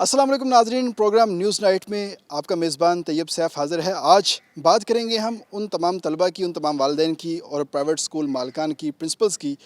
अस्सलाम वालेकुम नाज़रीन, प्रोग्राम न्यूज़ नाइट में आपका मेज़बान तैयब सैफ हाज़िर है। आज बात करेंगे हम उन तमाम तलबा की, उन तमाम वालिदैन की और प्राइवेट स्कूल मालिकान की, प्रिंसिपल्स की,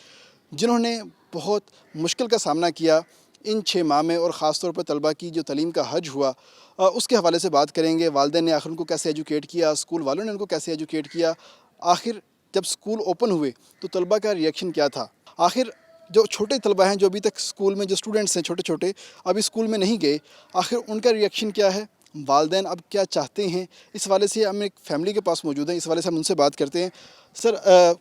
जिन्होंने बहुत मुश्किल का सामना किया इन 6 माह में और ख़ास तौर पर तलबा की जो तालीम का हज हुआ उसके हवाले से बात करेंगे। वालिदैन ने आखिर उनको कैसे एजुकेट किया, स्कूल वालों ने उनको कैसे एजुकेट किया, आखिर जब स्कूल ओपन हुए तो तलबा का रिएक्शन क्या था, आखिर जो छोटे तलबा हैं जो अभी तक स्कूल में जो स्टूडेंट्स हैं छोटे छोटे अभी स्कूल में नहीं गए, आखिर उनका रिएक्शन क्या है, वालिदैन अब क्या चाहते हैं। इस वाले से हम एक फ़ैमिली के पास मौजूद हैं, इस वाले से हम उनसे बात करते हैं। सर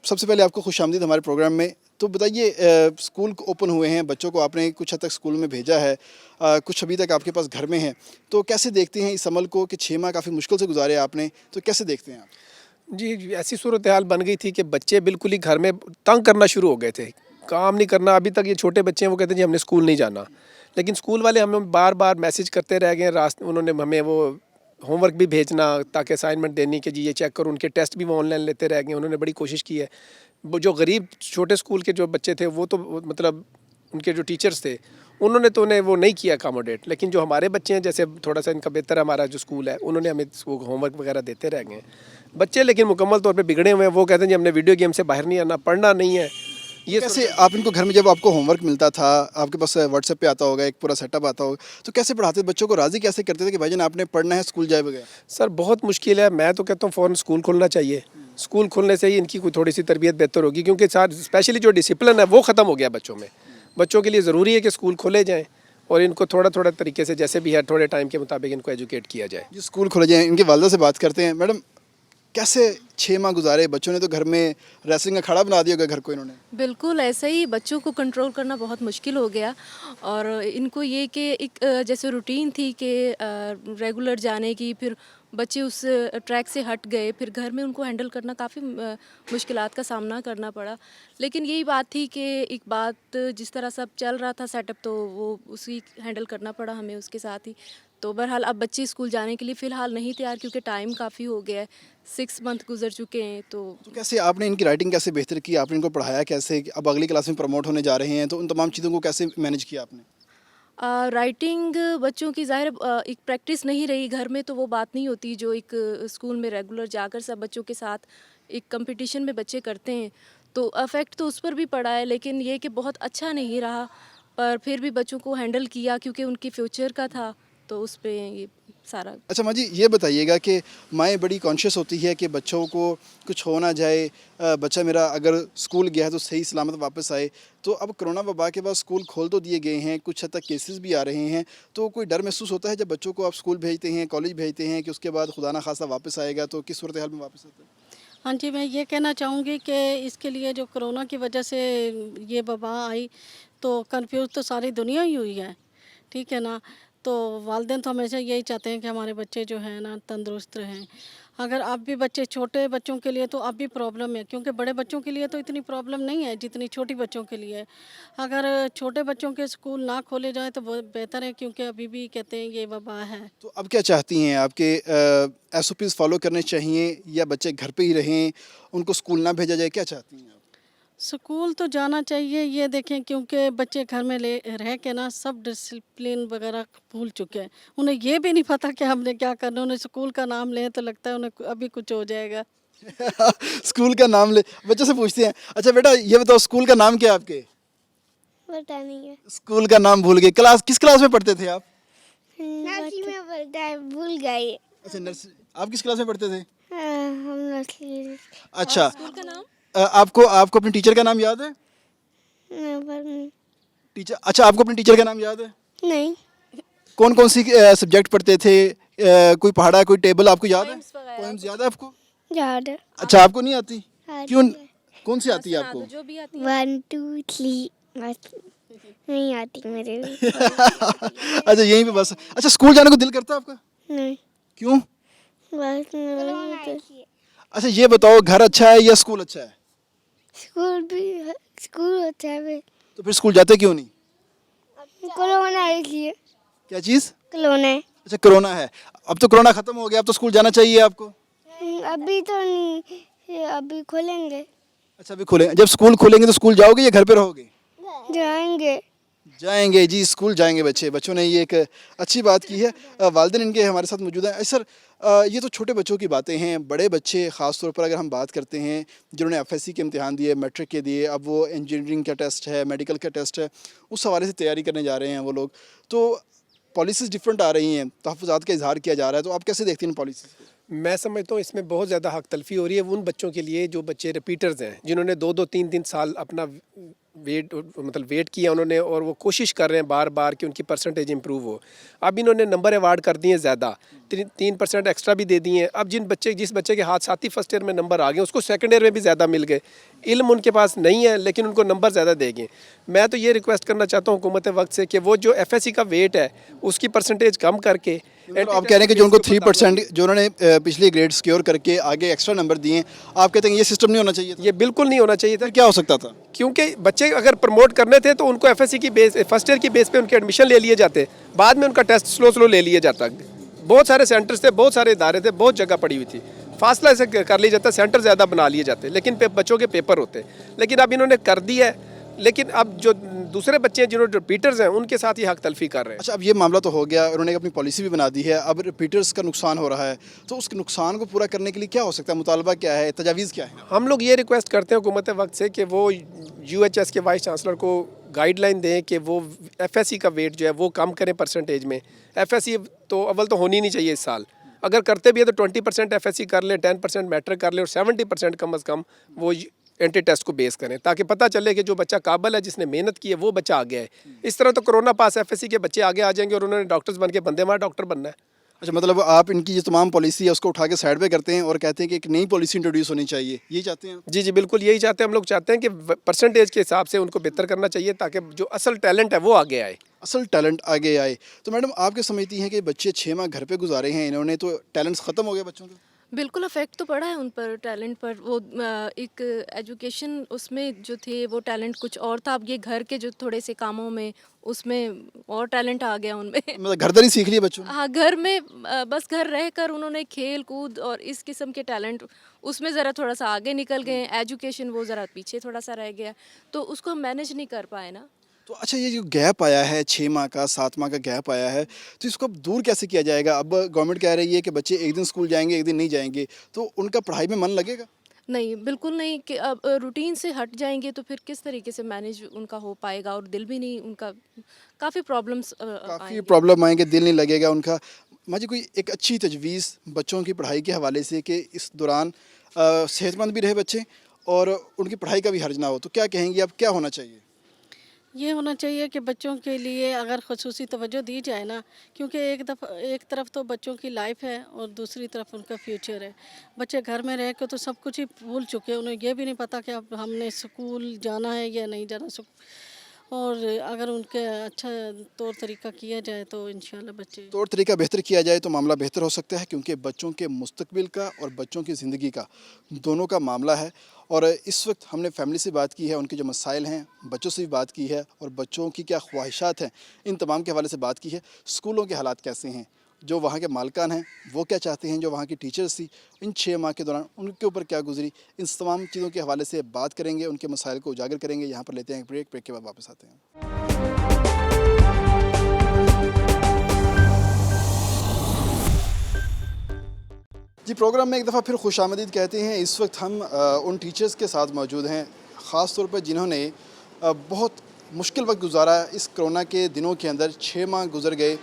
सबसे पहले आपको खुशामदीद हमारे प्रोग्राम में। तो बताइए, स्कूल ओपन हुए हैं, बच्चों को आपने कुछ हद तक स्कूल में भेजा है, कुछ अभी तक आपके पास घर में हैं, तो कैसे देखते हैं इस अमल को कि 6 माह काफ़ी मुश्किल से गुजारे आपने, तो कैसे देखते हैं आप? जी, ऐसी सूरत हाल बन गई थी कि बच्चे बिल्कुल ही घर में तंग करना शुरू हो गए थे, काम नहीं करना। अभी तक ये छोटे बच्चे हैं, वो कहते हैं जी हमने स्कूल नहीं जाना, लेकिन स्कूल वाले हमें बार बार मैसेज करते रह गए। उन्होंने हमें वो होमवर्क भी भेजना ताकि असाइनमेंट देनी कि जी ये चेक करो, उनके टेस्ट भी वो ऑनलाइन लेते रह गए। उन्होंने बड़ी कोशिश की है। वो जो गरीब छोटे स्कूल के जो बच्चे थे वो तो मतलब उनके जो टीचर्स थे उन्होंने तो उन्हें वो नहीं किया अकोमोडेट, लेकिन जो हमारे बच्चे हैं जैसे थोड़ा सा इनका बेहतर हमारा जो स्कूल है उन्होंने हमें वो होमवर्क वगैरह देते रह गए हैं बच्चे, लेकिन मुकम्मल तौर पे बिगड़े हुए हैं। वो कहते हैं जी हमने वीडियो गेम से बाहर नहीं आना, पढ़ना नहीं है। ये कैसे आप इनको घर में, जब आपको होमवर्क मिलता था, आपके पास व्हाट्सएप पे आता होगा, एक पूरा सेटअप आता होगा, तो कैसे पढ़ाते थे बच्चों को, राज़ी कैसे करते थे कि भाईजान आपने पढ़ना है, स्कूल जाए बगैर? सर बहुत मुश्किल है। मैं तो कहता हूँ फ़ौरन स्कूल खोलना चाहिए। स्कूल खोलने से ही इनकी कोई थोड़ी सी तरबियत बेहतर होगी, क्योंकि सार स्पेशली जो डिसिप्लिन है वो ख़त्म हो गया बच्चों में। बच्चों के लिए ज़रूरी है कि स्कूल खोले जाएँ और इनको थोड़ा थोड़ा तरीके से जैसे भी है थोड़े टाइम के मुताबिक इनको एजुकेट किया जाए। जी, स्कूल खोले जाएँ, इनकी वालदा से बात करते हैं। मैडम, कैसे 6 माह गुजारे बच्चों ने? तो घर में रेसलिंग का खड़ा बना दिया होगा घर को इन्होंने। बिल्कुल ऐसा ही, बच्चों को कंट्रोल करना बहुत मुश्किल हो गया। और इनको ये कि एक जैसे रूटीन थी कि रेगुलर जाने की, फिर बच्चे उस ट्रैक से हट गए, फिर घर में उनको हैंडल करना काफ़ी मुश्किलात का सामना करना पड़ा। लेकिन यही बात थी कि एक बात जिस तरह सब चल रहा था सेटअप, तो वो उसी हैंडल करना पड़ा हमें उसके साथ ही। तो बहरहाल अब बच्चे स्कूल जाने के लिए फ़िलहाल नहीं तैयार, क्योंकि टाइम काफ़ी हो गया है, 6 मंथ गुजर चुके हैं। तो तो कैसे आपने इनकी राइटिंग कैसे बेहतर की? आपने इनको पढ़ाया कैसे? अब अगली क्लास में प्रमोट होने जा रहे हैं, तो उन तमाम चीज़ों को कैसे मैनेज किया आपने? राइटिंग बच्चों की ज़ाहिर एक प्रैक्टिस नहीं रही घर में, तो वो बात नहीं होती जो एक स्कूल में रेगुलर जाकर सब बच्चों के साथ एक कंपटीशन में बच्चे करते हैं। तो अफेक्ट तो उस पर भी पड़ा है, लेकिन ये कि बहुत अच्छा नहीं रहा, पर फिर भी बच्चों को हैंडल किया क्योंकि उनके फ्यूचर का था, तो उस पे ये सारा। अच्छा माँ जी, ये बताइएगा कि माएँ बड़ी कॉन्शियस होती है कि बच्चों को कुछ हो ना जाए, बच्चा मेरा अगर स्कूल गया है तो सही सलामत वापस आए। तो अब कोरोना वबा के बाद स्कूल खोल तो दिए गए हैं, कुछ हद तक केसेस भी आ रहे हैं, तो कोई डर महसूस होता है जब बच्चों को आप स्कूल भेजते हैं, कॉलेज भेजते हैं, कि उसके बाद खुदा ना खास्ता वापस आएगा, तो किस सूरत हाल में वापस आता है? हाँ जी, मैं ये कहना चाहूँगी कि इसके लिए जो कोरोना की वजह से ये वबा आई, तो कन्फ्यूज़ तो सारी दुनिया ही हुई है, ठीक है ना? तो वालिदैन तो हमेशा यही चाहते हैं कि हमारे बच्चे जो हैं ना तंदुरुस्त रहें। अगर अब भी बच्चे, छोटे बच्चों के लिए तो अब भी प्रॉब्लम है, क्योंकि बड़े बच्चों के लिए तो इतनी प्रॉब्लम नहीं है जितनी छोटी बच्चों के लिए है। अगर छोटे बच्चों के स्कूल ना खोले जाएँ तो बहुत बेहतर है, क्योंकि अभी भी कहते हैं ये वबा है। तो अब क्या चाहती हैं? आपके एसओपीज़ फॉलो करने चाहिए या बच्चे घर पे ही रहें, उनको स्कूल ना भेजा जाए, क्या चाहती हैं आप? स्कूल तो जाना चाहिए, ये देखें, क्योंकि बच्चे घर में ले रह के ना सब डिसिप्लिन वगैरह भूल चुके हैं। उन्हें ये भी नहीं पता कि हमने क्या करना है। उन्हें स्कूल का नाम लें तो लगता है उन्हें अभी कुछ हो जाएगा। स्कूल का नाम ले बच्चों से पूछते हैं। अच्छा बेटा, ये बताओ स्कूल का नाम क्या है आपके? पता नहीं है। स्कूल का नाम भूल गए। किस क्लास में पढ़ते थे आप? नर्सरी में पढ़ता है, भूल गए। अच्छा, नर्सरी। आप किस क्लास में पढ़ते थे? हम नर्सरी। अच्छा, स्कूल का नाम? आपको आपको अपने टीचर का नाम याद है? नहीं। टीचर, अच्छा, आपको अपने टीचर का नाम याद है? नहीं। कौन कौन सी सब्जेक्ट पढ़ते थे? कोई पहाड़ा, कोई टेबल आपको याद है? Poems वगैरह पोएम्स याद है आपको? याद है। अच्छा, आपको नहीं आती? आती क्यों? है। कौन सी आती है सुना आपको? दो जो भी आती है। 1 2 3 नहीं आती मेरे भी। अच्छा, यहीं पे बस। अच्छा, स्कूल जाने को दिल करता है आपका? नहीं, क्यों? बस मेरे तो अच्छा, ये बताओ, घर अच्छा है या स्कूल अच्छा है? स्कूल भी स्कूल होता है भी। तो फिर स्कूल जाते क्यों नहीं? कोरोना इसलिए। क्या चीज़? कोरोना है। अच्छा, कोरोना है। अब तो कोरोना खत्म हो गया, अब तो स्कूल जाना चाहिए आपको। अभी तो नहीं, ये अभी खोलेंगे। अच्छा, अभी खोलेंगे। जब स्कूल खोलेंगे तो स्कूल जाओगे या घर पे रहोगे? जाएंगे। जाएंगे जी, स्कूल जाएंगे बच्चे। बच्चों ने ये एक अच्छी बात की है। वालिदैन इनके हमारे साथ मौजूद हैं। सर, ये तो छोटे बच्चों की बातें हैं। बड़े बच्चे ख़ास तौर पर अगर हम बात करते हैं, जिन्होंने एफएससी के इम्तिहान दिए, मैट्रिक के दिए, अब वो इंजीनियरिंग का टेस्ट है, मेडिकल का टेस्ट है, उस हवाले से तैयारी करने जा रहे हैं वो लोग। तो पॉलिसीज़ डिफरेंट आ रही हैं, तहफ़्फ़ुज़ात का इजहार किया जा रहा है, तो आप कैसे देखती हैं इन पॉलिसीज़ को? मैं समझता हूँ इसमें बहुत ज़्यादा हक तलफी हो रही है उन बच्चों के लिए जो बच्चे रिपीटर्स हैं, जिन्होंने 2-2 3-3 साल अपना वेट किया उन्होंने, और वो कोशिश कर रहे हैं बार बार कि उनकी परसेंटेज इंप्रूव हो। अब इन्होंने नंबर अवार्ड कर दिए ज़्यादा, 3% एक्स्ट्रा भी दे दिए हैं। अब जिस बच्चे के हाथ साथ ही फर्स्ट ईयर में नंबर आ गए, उसको सेकंड ईयर में भी ज़्यादा मिल गए। इल्म उनके पास नहीं है लेकिन उनको नंबर ज़्यादा देंगे। मैं तो ये रिक्वेस्ट करना चाहता हूँ हुकूमत वक्त से कि वो जो एफएससी का वेट है उसकी परसेंटेज कम करके, मतलब आप कह रहे हैं कि जो उनको 3% जो उन्होंने पिछले ग्रेड सिक्योर करके आगे एक्स्ट्रा नंबर दिए हैं, आप कहते हैं ये सिस्टम नहीं होना चाहिए था? ये बिल्कुल नहीं होना चाहिए था। फिर क्या हो सकता था? क्योंकि बच्चे अगर प्रमोट करने थे तो उनको एफएससी की बेस, फर्स्ट ईयर की बेस पे उनके एडमिशन ले लिए जाते, बाद में उनका टेस्ट स्लो ले लिया जाता। बहुत सारे सेंटर्स थे, बहुत सारे इदारे थे, बहुत जगह पड़ी हुई थी, फासला ऐसे कर लिया जाता, सेंटर ज़्यादा बना लिए जाते, लेकिन बच्चों के पेपर होते। लेकिन अब इन्होंने कर दिया है, लेकिन अब जो दूसरे बच्चे हैं जिन्होंने रिपीटर्स हैं उनके साथ ये हक तलफी कर रहे हैं। अच्छा, अब ये मामला तो हो गया, उन्होंने अपनी पॉलिसी भी बना दी है, अब रिपीटर्स का नुकसान हो रहा है, तो उस नुकसान को पूरा करने के लिए क्या हो सकता है? मुतालबा क्या है, तजावीज़ क्या है? हम लोग ये रिक्वेस्ट करते हैं हुकूमत वक्त से कि वो यूएचएस के वाइस चांसलर को गाइडलाइन दें कि वो एफएससी का वेट जो है वो कम करें परसेंटेज में। एफएससी तो अव्वल तो होनी नहीं चाहिए इस साल, अगर करते भी है तो 20% एफएससी कर ले, 10% मैट्रिक कर ले, और 70% कम अज़ कम वो एंटी टेस्ट को बेस करें, ताकि पता चले कि जो बच्चा काबिल है, जिसने मेहनत की है, वो बच्चा आ गया है। इस तरह तो कोरोना पास एफएससी के बच्चे आगे आ जाएंगे और उन्होंने डॉक्टर्स बन के बंदे मार डॉक्टर बनना है। अच्छा, मतलब आप इनकी जो तमाम पॉलिसी है उसको उठा के साइड पे करते हैं और कहते हैं कि एक नई पॉलिसी इंट्रोड्यूस होनी चाहिए, यही चाहते हैं आप? जी बिल्कुल यही चाहते हैं हम लोग। चाहते हैं कि परसेंटेज के हिसाब से उनको बेहतर करना चाहिए ताकि जो असल टैलेंट है वो आगे आए। असल टैलेंट आगे आए। तो मैडम, आप क्या समझती हैं कि बच्चे 6 माह घर पे गुजारे हैं इन्होंने, तो टैलेंट्स ख़त्म हो गए बच्चों के? बिल्कुल अफेक्ट तो पड़ा है उन पर, टैलेंट पर। वो एक एजुकेशन उसमें जो थे वो टैलेंट कुछ और था, अब ये घर के जो थोड़े से कामों में उसमें और टैलेंट आ गया उनमें। मतलब घरदारी सीख ली है बच्चों ने? हाँ, घर में बस घर रहकर उन्होंने खेल कूद और इस किस्म के टैलेंट उसमें ज़रा थोड़ा सा आगे निकल गए। एजुकेशन वो ज़रा पीछे थोड़ा सा रह गया, तो उसको हम मैनेज नहीं कर पाए ना। तो अच्छा, ये जो गैप आया है 6 माह का, 7 माह का गैप आया है, तो इसको अब दूर कैसे किया जाएगा? अब गवर्नमेंट कह रही है कि बच्चे एक दिन स्कूल जाएंगे, एक दिन नहीं जाएंगे, तो उनका पढ़ाई में मन लगेगा? नहीं, बिल्कुल नहीं, कि अब रूटीन से हट जाएंगे तो फिर किस तरीके से मैनेज उनका हो पाएगा, और दिल भी नहीं उनका, काफ़ी प्रॉब्लम्स काफ़ी आएंगे। प्रॉब्लम आएंगे, दिल नहीं लगेगा उनका। मुझे कोई एक अच्छी तजवीज़ बच्चों की पढ़ाई के हवाले से कि इस दौरान सेहतमंद भी रहे बच्चे और उनकी पढ़ाई का भी हर्ज ना हो, तो क्या कहेंगी आप, क्या होना चाहिए? ये होना चाहिए कि बच्चों के लिए अगर ख़ुसूसी तवज्जो दी जाए ना, क्योंकि एक तरफ तो बच्चों की लाइफ है और दूसरी तरफ उनका फ्यूचर है। बच्चे घर में रह के तो सब कुछ ही भूल चुके हैं, उन्हें ये भी नहीं पता कि अब हमने स्कूल जाना है या नहीं जाना। और अगर उनके अच्छा तौर तरीका किया जाए तो इंशाल्लाह बच्चे तौर तरीका बेहतर किया जाए तो मामला बेहतर हो सकता है, क्योंकि बच्चों के मुस्तकबिल का और बच्चों की ज़िंदगी का दोनों का मामला है। और इस वक्त हमने फैमिली से बात की है, उनके जो मसाइल हैं, बच्चों से भी बात की है और बच्चों की क्या ख्वाहिशात हैं, इन तमाम के हवाले से बात की है। स्कूलों के हालात कैसे हैं, जो वहाँ के मालकान हैं वो क्या चाहते हैं, जो वहाँ की टीचर्स थी इन 6 माह के दौरान उनके ऊपर क्या गुजरी, इन तमाम चीज़ों के हवाले से बात करेंगे, उनके मसाइल को उजागर करेंगे। यहाँ पर लेते हैं एक ब्रेक के बाद वापस आते हैं। जी, प्रोग्राम में एक दफ़ा फिर खुशामदीद कहते हैं। इस वक्त हम उन टीचर्स के साथ मौजूद हैं, ख़ास तौर पर जिन्होंने बहुत मुश्किल वक्त गुजारा इस कोरोना के दिनों के अंदर। 6 माह गुजर गए,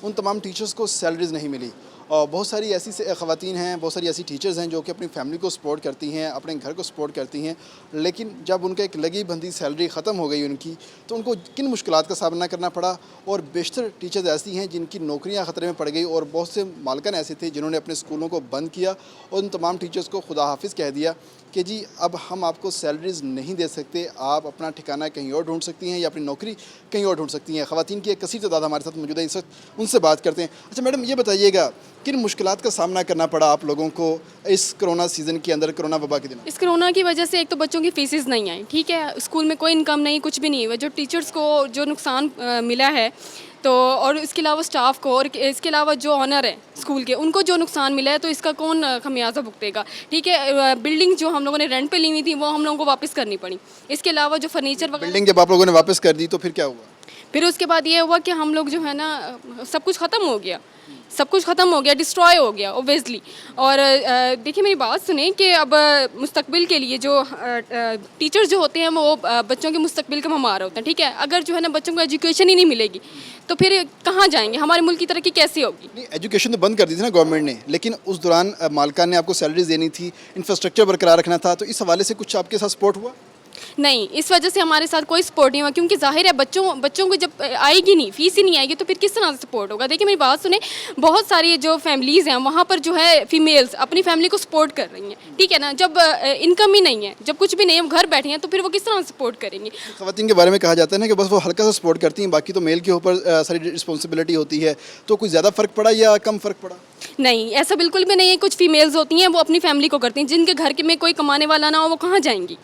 उन तमाम टीचर्स को सैलरीज़ नहीं मिली, और बहुत सारी ऐसी ख़वातीन हैं, बहुत सारी ऐसी टीचर्स हैं जो कि अपनी फैमिली को सपोर्ट करती हैं, अपने घर को सपोर्ट करती हैं, लेकिन जब उनका एक लगी बंदी सैलरी ख़त्म हो गई उनकी, तो उनको किन मुश्किलात का सामना करना पड़ा। और बेशतर टीचर्स ऐसी हैं जिनकी नौकरियां ख़तरे में पड़ गई, और बहुत से मालकान ऐसे थे जिन्होंने अपने स्कूलों को बंद किया और उन तमाम टीचर्स को खुदा हाफिज़ कह दिया कि जी अब हम आपको सैलरीज़ नहीं दे सकते, आप अपना ठिकाना कहीं और ढूंढ सकती हैं या अपनी नौकरी कहीं और ढूंढ सकती हैं। ख़वातीन की एक कसीर तादाद हमारे साथ मौजूद है, इस वक्त उनसे बात करते हैं। अच्छा मैडम, ये बताइएगा किन मुश्किलात का सामना करना पड़ा आप लोगों को इस कोरोना सीज़न के अंदर, कोरोना वबा के दिनों? इस कोरोना की वजह से एक तो बच्चों की फीसेस नहीं आई, ठीक है, स्कूल में कोई इनकम नहीं, कुछ भी नहीं हुआ। जो टीचर्स को जो नुकसान मिला है, तो और इसके अलावा स्टाफ को, और इसके अलावा जो ऑनर है स्कूल के, उनको जो नुकसान मिला है, तो इसका कौन खमियाजा भुगतेगा? ठीक है, बिल्डिंग जो हम लोगों ने रेंट पे ली हुई थी वो हम लोगों को वापस करनी पड़ी। इसके अलावा जो फर्नीचर वगैरह, बिल्डिंग जब आप लोगों ने वापस कर दी तो फिर क्या हुआ? फिर उसके बाद ये हुआ कि हम लोग जो है ना सब कुछ ख़त्म हो गया, सब कुछ ख़त्म हो गया, डिस्ट्रॉय हो गया ओबियसली। और देखिए मेरी बात सुने कि अब मुस्तकबिल के लिए जो टीचर जो होते हैं वो बच्चों के मुस्तकबिल का हमारा होता है, ठीक है। अगर जो है ना बच्चों को एजुकेशन ही नहीं मिलेगी तो फिर कहाँ जाएंगे, हमारे मुल्क की तरक्की कैसे होगी। नहीं, एजुकेशन तो बंद कर दी थी ना गवर्नमेंट ने, लेकिन उस दौरान मालकान ने आपको सैलरीज देनी थी, इंफ्रास्ट्रक्चर बरकरार रखना था, तो इस हवाले से कुछ आपके साथ सपोर्ट हुआ? नहीं, इस वजह से हमारे साथ कोई सपोर्ट नहीं हुआ, क्योंकि जाहिर है बच्चों को जब आएगी नहीं, फीस ही नहीं आएगी तो फिर किस तरह से सपोर्ट होगा। देखिए मेरी बात सुने, बहुत सारी जो फैमिलीज़ हैं वहाँ पर जो है फीमेल्स अपनी फैमिली को सपोर्ट कर रही हैं, ठीक है ना। जब इनकम ही नहीं है, जब कुछ भी नहीं है, घर बैठे हैं, तो फिर वो किस तरह से सपोर्ट करेंगी। ख़वातीन के बारे में कहा जाता है ना कि बस वो हल्का सा सपोर्ट करती हैं, बाकी तो मेल के ऊपर सारी रिस्पॉन्सिबिलिटी होती है, तो कुछ ज़्यादा फ़र्क पड़ा या कम फ़र्क पड़ा? नहीं, ऐसा बिल्कुल भी नहीं है। कुछ फीमेल्स होती हैं वो अपनी फैमिली को करती हैं, जिनके घर के में कोई कमाने वाला ना हो वो कहाँ जाएंगी।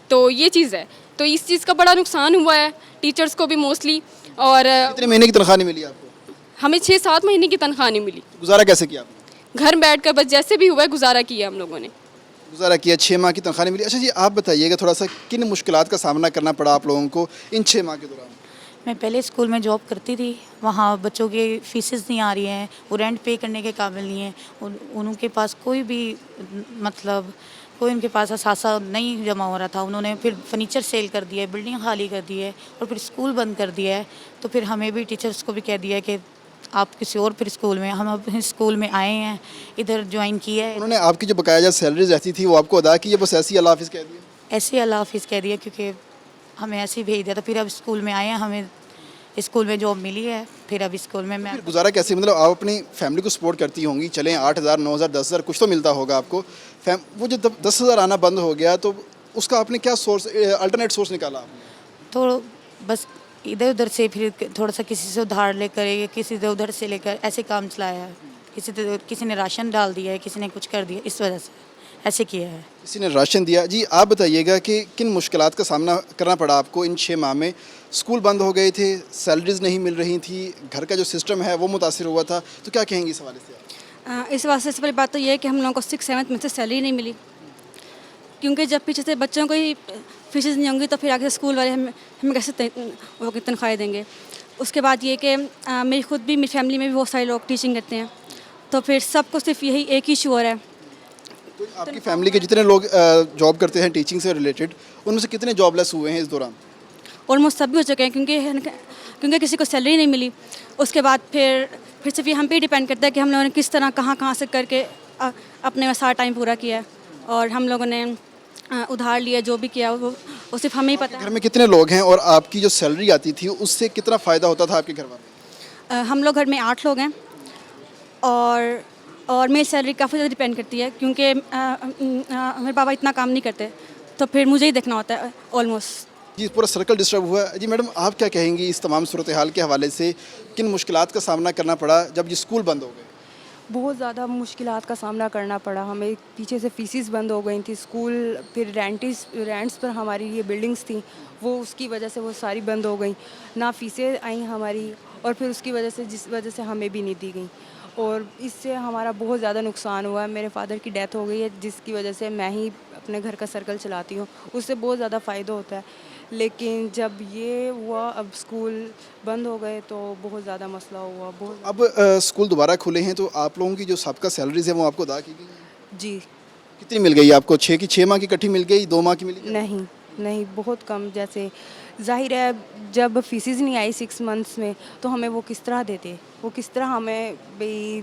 तो ये चीज़ है, तो इस चीज़ का बड़ा नुकसान हुआ है टीचर्स को भी मोस्टली। और कितने महीने की तनख्वाह नहीं मिली आपको? हमें 6-7 महीने की तनख्वाह नहीं मिली। गुजारा कैसे किया आपने? घर बैठ कर बस जैसे भी हुआ है गुजारा किया हम लोगों ने। गुजारा किया, 6 माह की तनख्वाह नहीं मिली। अच्छा जी, आप बताइएगा थोड़ा सा किन मुश्किलात का सामना करना पड़ा आप लोगों को इन 6 माह के दौरान? मैं पहले स्कूल में जॉब करती थी, वहाँ बच्चों की फीसेस नहीं आ रही हैं, वो रेंट पे करने के काबिल नहीं है, उनके पास कोई भी मतलब कोई उनके पास असासा नहीं जमा हो रहा था। उन्होंने फिर फर्नीचर सेल कर दिया है, बिल्डिंग खाली कर दी है और फिर स्कूल बंद कर दिया है। तो फिर हमें भी टीचर्स को भी कह दिया है कि आप किसी और फिर स्कूल में, हम अपने स्कूल में आए हैं, इधर ज्वाइन किया है। उन्होंने आपकी जो बकाया सैलरीज रहती थी वो आपको अदा की है, बस ऐसी अल्लाह हाफिज़ कह दिया? ऐसे अल्लाह हाफिज़ कह दिया, क्योंकि हमें ऐसे ही भेज दिया था। फिर अब स्कूल में आए हैं, हमें स्कूल में जॉब मिली है, फिर अब स्कूल में मैं फिर गुजारा कैसे, मतलब आप अपनी फैमिली को सपोर्ट करती होंगी, चलें 8,000 9,000 10,000 कुछ तो मिलता होगा आपको। वो जो 10,000 आना बंद हो गया तो उसका आपने क्या सोर्स, अल्टरनेट सोर्स निकाला आपने? तो बस इधर उधर से फिर थोड़ा सा किसी से उधार लेकर या किसी से उधर से लेकर ऐसे काम चलाया है। किसी ने राशन डाल दिया है, किसी ने कुछ कर दिया, इस वजह से ऐसे किया है। किसी ने राशन दिया। जी आप बताइएगा कि किन मुश्किलात का सामना करना पड़ा आपको इन 6 माह में? स्कूल बंद हो गए थे, सैलरीज नहीं मिल रही थी, घर का जो सिस्टम है वो मुतासिर हुआ था, तो क्या कहेंगी इस हवाले से आप? इस वास्ते से पहली बात तो ये है कि हम लोगों को 6-7 में से सैलरी नहीं मिली, क्योंकि जब पीछे से बच्चों को ही फीसेस नहीं होंगी तो फिर आगे स्कूल वाले हमें कैसे वो तनख्वाहें देंगे। उसके बाद ये कि मेरी खुद भी, मेरी फैमिली में भी बहुत सारे लोग टीचिंग करते हैं, तो फिर सबको सिर्फ यही एक ही इशू हो रहा है। तो आपकी फैमिली के जितने लोग जॉब करते हैं टीचिंग से रिलेटेड, उनमें से कितने जॉबलेस हुए हैं इस दौरान? ऑलमोस्ट सभी हो चुके हैं, क्योंकि किसी को सैलरी नहीं मिली। उसके बाद फिर सिर्फ ये हम पे ही डिपेंड करता है कि हम लोगों ने किस तरह कहाँ से करके अपने सारा टाइम पूरा किया, और हम लोगों ने उधार लिया, जो भी किया वो सिर्फ हमें ही पता है। घर में कितने लोग हैं और आपकी जो सैलरी आती थी उससे कितना फ़ायदा होता था आपके घर वालों? हम लोग घर में 8 लोग हैं, और मेरी सैलरी काफ़ी ज़्यादा डिपेंड करती है, क्योंकि मेरे पापा इतना काम नहीं करते, तो फिर मुझे ही देखना होता है ऑलमोस्ट। जी पूरा सर्कल डिस्टर्ब हुआ है। जी मैडम, आप क्या कहेंगी इस तमाम सूरत हाल के हवाले से, किन मुश्किलात का सामना करना पड़ा जब ये स्कूल बंद हो गए? बहुत ज़्यादा मुश्किलात का सामना करना पड़ा हमें। पीछे से फीसिस बंद हो गई थी, स्कूल फिर रेंट्स पर हमारी ये बिल्डिंग्स थी, वो उसकी वजह से वो सारी बंद हो गई, ना फीसें आई हमारी, और फिर उसकी वजह से जिस वजह से हमें भी नहीं दी गई, और इससे हमारा बहुत ज़्यादा नुकसान हुआ है। मेरे फादर की डेथ हो गई है, जिसकी वजह से मैं ही अपने घर का सर्कल चलाती हूँ, उससे बहुत ज़्यादा फ़ायदा होता है। लेकिन जब ये हुआ, अब स्कूल बंद हो गए, तो बहुत ज़्यादा मसला हुआ। बहुत अब स्कूल दोबारा खुले हैं तो आप लोगों की जो सबका सैलरीज है वो आपको अदा की गई है? जी कितनी मिल गई आपको? 6 माह की इकट्ठी मिल गई, 2 माह की मिली? नहीं, बहुत कम। जैसे जाहिर है जब फीसिस नहीं आई 6 मंथ्स में, तो हमें वो किस तरह देते, वो किस तरह हमें भाई।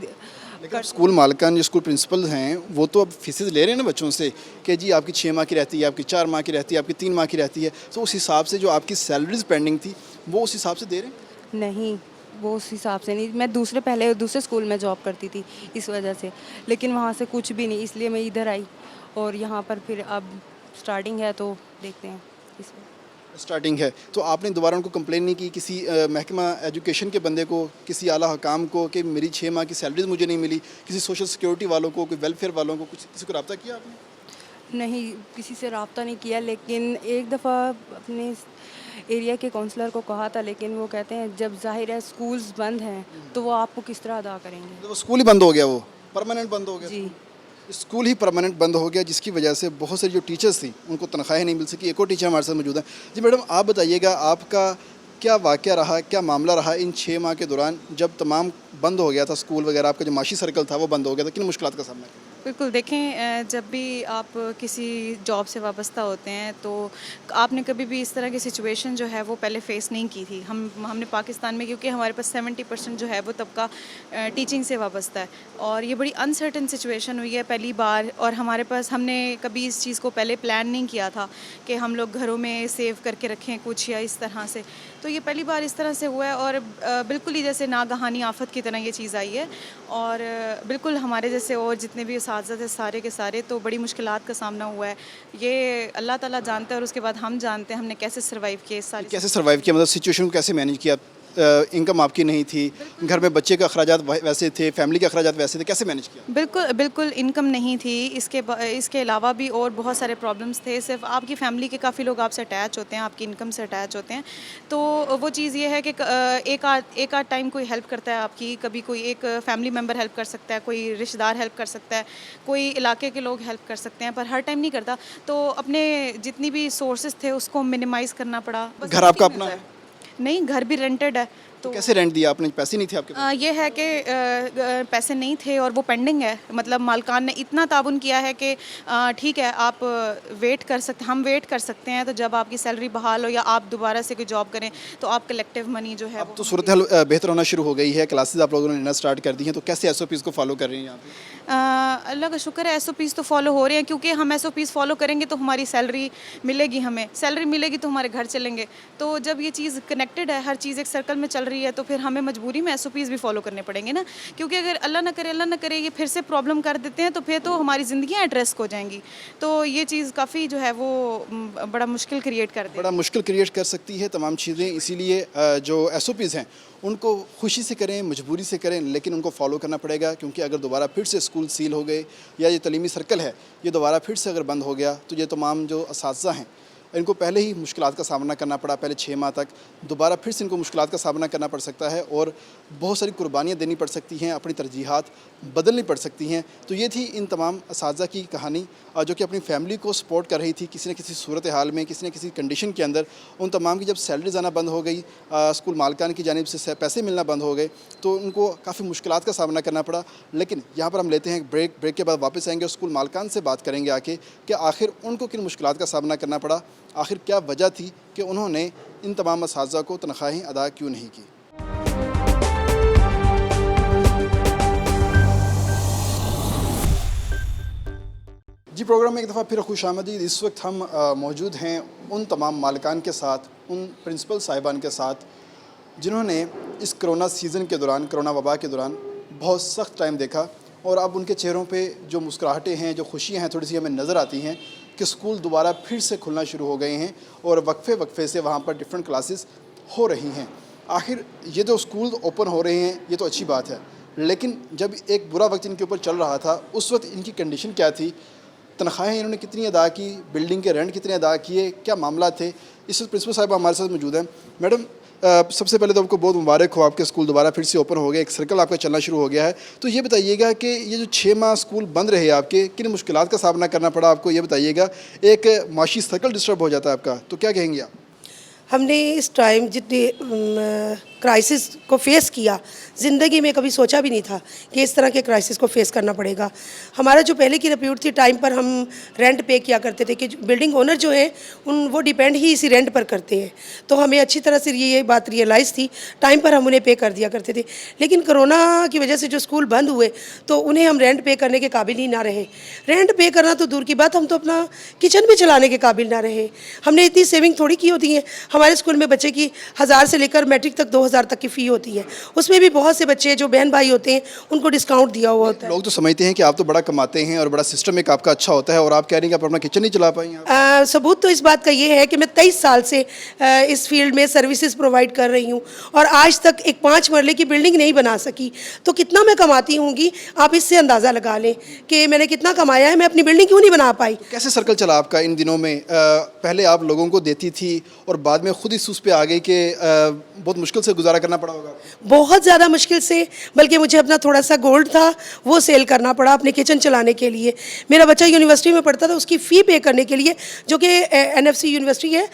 लेकिन स्कूल मालकान, जो स्कूल प्रिंसिपल हैं, वो तो अब फीसेस ले रहे हैं ना बच्चों से कि जी आपकी 6 माह की रहती है, आपकी 4 माह की रहती है, आपकी 3 माह की रहती है, तो उस हिसाब से जो आपकी सैलरीज पेंडिंग थी वो उस हिसाब से दे रहे हैं? नहीं, वो उस हिसाब से नहीं। मैं पहले दूसरे स्कूल में जॉब करती थी इस वजह से, लेकिन वहाँ से कुछ भी नहीं, इसलिए मैं इधर आई, और यहाँ पर फिर अब स्टार्टिंग है तो देखते हैं इसमें। स्टार्टिंग है तो आपने दोबारा उनको कंप्लेन नहीं की किसी महकमा एजुकेशन के बंदे को, किसी आला हकाम को, कि मेरी 6 माह की सैलरीज मुझे नहीं मिली, किसी सोशल सिक्योरिटी वालों को, कोई वेलफेयर वालों को, कुछ किसी को रब्ता किया आपने? नहीं, किसी से रब्ता नहीं किया, लेकिन एक दफ़ा अपने एरिया के काउंसलर को कहा था, लेकिन वो कहते हैं जब जाहिर है स्कूल्स बंद हैं तो वो आपको किस तरह अदा करेंगे। तो वो स्कूल ही बंद हो गया, वो परमानेंट बंद हो गया? जी, स्कूल ही परमानेंट बंद हो गया, जिसकी वजह से बहुत सारी जो टीचर्स थी उनको तनख्वाहें नहीं मिल सकी। एक और टीचर हमारे साथ मौजूद है। जी मैडम, आप बताइएगा, आपका क्या वाक़या रहा, क्या मामला रहा इन 6 माह के दौरान जब तमाम बंद हो गया था स्कूल वगैरह, आपका जो माशी सर्कल था वो बंद हो गया था, किन मुश्किलात का सामना किया? बिल्कुल देखें, जब भी आप किसी जॉब से वाबस्ता होते हैं तो आपने कभी भी इस तरह की सिचुएशन जो है वो पहले फेस नहीं की थी। हमने पाकिस्तान में, क्योंकि हमारे पास 70% जो है वो तबका टीचिंग से वाबस्ता है और ये बड़ी अनसर्टन सिचुएशन हुई है पहली बार, और हमारे पास हमने कभी इस चीज़ को पहले प्लान नहीं किया था कि हम लोग घरों में सेव करके रखें कुछ या इस तरह से। तो ये पहली बार इस तरह से हुआ है और बिल्कुल ही जैसे नागहानी आफत की तरह ये चीज़ आई है और बिल्कुल हमारे जैसे और जितने भी उस्ताद थे सारे के सारे तो बड़ी मुश्किलात का सामना हुआ है। ये अल्लाह ताला जानता है और उसके बाद हम जानते हैं हमने कैसे सर्वाइव किया इस सारी कैसे सर्वाइव किया, मतलब सिचुएशन को कैसे मैनेज किया? इनकम आपकी नहीं थी, घर में बच्चे के अखराजात वैसे थे, फैमिली के अखराजात वैसे थे, कैसे मैनेज किया? बिल्कुल इनकम नहीं थी। इसके अलावा भी और बहुत सारे प्रॉब्लम्स थे। सिर्फ आपकी फैमिली के काफ़ी लोग आपसे अटैच होते हैं, आपकी इनकम से अटैच होते हैं, तो वो चीज़ ये है कि एक आध टाइम कोई हेल्प करता है आपकी, कभी कोई एक फैमिली मेम्बर हेल्प कर सकता है, कोई रिश्तेदार हेल्प कर सकता है, कोई इलाके के लोग हेल्प कर सकते हैं, पर हर टाइम नहीं करता। तो अपने जितनी भी सोर्सेज थे उसको मिनिमाइज़ करना पड़ा। घर आपका अपना है? नहीं, घर भी रेंटेड है। तो कैसे रेंट दिया आपने? पैसे नहीं थे आपके पास? ये है कि पैसे नहीं थे और वो पेंडिंग है। मतलब मालकान ने इतना ताउन किया है कि ठीक है आप वेट कर सकते, हम वेट कर सकते हैं, तो जब आपकी सैलरी बहाल हो या आप दोबारा से कोई जॉब करें तो आप कलेक्टिव मनी जो है अब तो सूरत हाल बेहतर होना शुरू हो गई है, क्लासेस आप लोगों ने लेना स्टार्ट कर दी हैं, तो कैसे SOPs को फॉलो कर रही हैं यहाँ पे? अल्लाह का शुक्र है SOPs तो फॉलो हो रहे हैं, क्योंकि हम SOPs फॉलो करेंगे तो हमारी सैलरी मिलेगी, हमें सैलरी मिलेगी तो हमारे घर चलेंगे। तो जब ये चीज़ कनेक्टेड है, हर चीज़ एक सर्कल में चल रही है, तो फिर हमें मजबूरी में SOPs भी फॉलो करने पड़ेंगे ना, क्योंकि अगर अल्लाह ना करे ये फिर से प्रॉब्लम कर देते हैं तो फिर तो हमारी ज़िंदगियाँ एट रिस्क हो जाएंगी। तो ये चीज़ काफ़ी जो है वो बड़ा मुश्किल क्रिएट कर देती है। बड़ा मुश्किल क्रिएट कर सकती है तमाम चीज़ें, इसीलिए जो SOPs हैं उनको खुशी से करें, मजबूरी से करें, लेकिन उनको फॉलो करना पड़ेगा, क्योंकि अगर दोबारा फिर से स्कूल सील हो गए या ये तलीमी सर्कल है ये दोबारा फिर से अगर बंद हो गया तो ये तमाम जो असातिज़ा हैं इनको पहले ही मुश्किलात का सामना करना पड़ा, पहले 6 माह तक, दोबारा फिर से इनको मुश्किलात का सामना करना पड़ सकता है और बहुत सारी कुर्बानियाँ देनी पड़ सकती हैं, अपनी तरजीहात बदलनी पड़ सकती हैं। तो ये थी इन तमाम असातिज़ा की कहानी जो कि अपनी फैमिली को सपोर्ट कर रही थी किसी न किसी सूरत हाल में, किसी न किसी कंडीशन के अंदर। उन तमाम की जब सैलरीज आना बंद हो गई, स्कूल मालकान की जानिब से पैसे मिलना बंद हो गए, तो उनको काफ़ी मुश्किलात का सामना करना पड़ा। लेकिन यहाँ पर हम लेते हैं ब्रेक के बाद वापस आएंगे और स्कूल मालकान से बात करेंगे आके कि आखिर उनको किन मुश्किलात का सामना करना पड़ा, आखिर क्या वजह थी कि उन्होंने इन तमाम असातिज़ा को तनख्वाहें अदा क्यों नहीं की। जी, प्रोग्राम में एक दफ़ा फिर खुशामदीद। इस वक्त हम मौजूद हैं उन तमाम मालिकान के साथ, उन प्रिंसिपल साहिबान के साथ जिन्होंने इस कोरोना सीज़न के दौरान, कोरोना वबा के दौरान बहुत सख्त टाइम देखा और अब उनके चेहरों पे जो मुस्कुराहटें हैं, जो खुशियाँ हैं, थोड़ी सी हमें नज़र आती हैं कि स्कूल दोबारा फिर से खुलना शुरू हो गए हैं और वक्फे से वहाँ पर डिफरेंट क्लासेस हो रही हैं। आखिर ये जो स्कूल ओपन हो रहे हैं ये तो अच्छी बात है, लेकिन जब एक बुरा वक्त इनके ऊपर चल रहा था उस वक्त इनकी कंडीशन क्या थी, तनख्वाहें इन्होंने कितनी अदा की, बिल्डिंग के रेंट कितने अदा किए, क्या मामला थे। इस वक्त प्रिंसिपल साहब हमारे साथ मौजूद हैं। मैडम, सबसे पहले तो आपको बहुत मुबारक हो, आपके स्कूल दोबारा फिर से ओपन हो गया, एक सर्कल आपका चलना शुरू हो गया है। तो ये बताइएगा कि ये जो 6 माह स्कूल बंद रहे आपके, किन मुश्किलात का सामना करना पड़ा आपको, ये बताइएगा। एक माशी सर्कल डिस्टर्ब हो जाता है आपका, तो क्या कहेंगे आप? हमने इस टाइम जितनी क्राइसिस को फेस किया, ज़िंदगी में कभी सोचा भी नहीं था कि इस तरह के क्राइसिस को फेस करना पड़ेगा। हमारा जो पहले की रेप्यूट थी, टाइम पर हम रेंट पे किया करते थे कि बिल्डिंग ओनर जो हैं वो डिपेंड ही इसी रेंट पर करते हैं, तो हमें अच्छी तरह से ये बात रियलाइज़ थी, टाइम पर हम उन्हें पे कर दिया करते थे। लेकिन कोरोना की वजह से जो स्कूल बंद हुए तो उन्हें हम रेंट पे करने के काबिल ही ना रहे। रेंट पे करना तो दूर की बात, हम तो अपना किचन भी चलाने के काबिल ना रहे। हमने इतनी सेविंग थोड़ी की होती है। हमारे स्कूल में बच्चे की 1000 से लेकर मैट्रिक तक 2000 तक की फ़ी होती है, उसमें भी बहुत से बच्चे जो बहन भाई होते हैं उनको डिस्काउंट दिया हुआ होता है। लोग तो समझते हैं कि आप तो बड़ा कमाते हैं और बड़ा सिस्टम एक आपका अच्छा होता है और आप कह रही हैं कि आप अपना किचन नहीं चला पाएंगे। सबूत तो इस बात का ये है कि मैं 23 साल से इस फील्ड में सर्विसेज प्रोवाइड कर रही हूँ और आज तक एक 5 मरले की बिल्डिंग नहीं बना सकी। तो कितना मैं कमाती होंगी आप इससे अंदाज़ा लगा लें कि मैंने कितना कमाया है, मैं अपनी बिल्डिंग क्यों नहीं बना पाई। कैसे सर्कल चला आपका इन दिनों में? पहले आप लोगों को देती थी और बाद में खुद इस उस पे आ गई कि बहुत मुश्किल से गुजारा करना पड़ा होगा? बहुत ज़्यादा मुश्किल से, बल्कि मुझे अपना थोड़ा सा गोल्ड था वो सेल करना पड़ा अपने किचन चलाने के लिए। मेरा बच्चा यूनिवर्सिटी में पढ़ता था, उसकी फ़ी पे करने के लिए, जो कि NFC यूनिवर्सिटी है,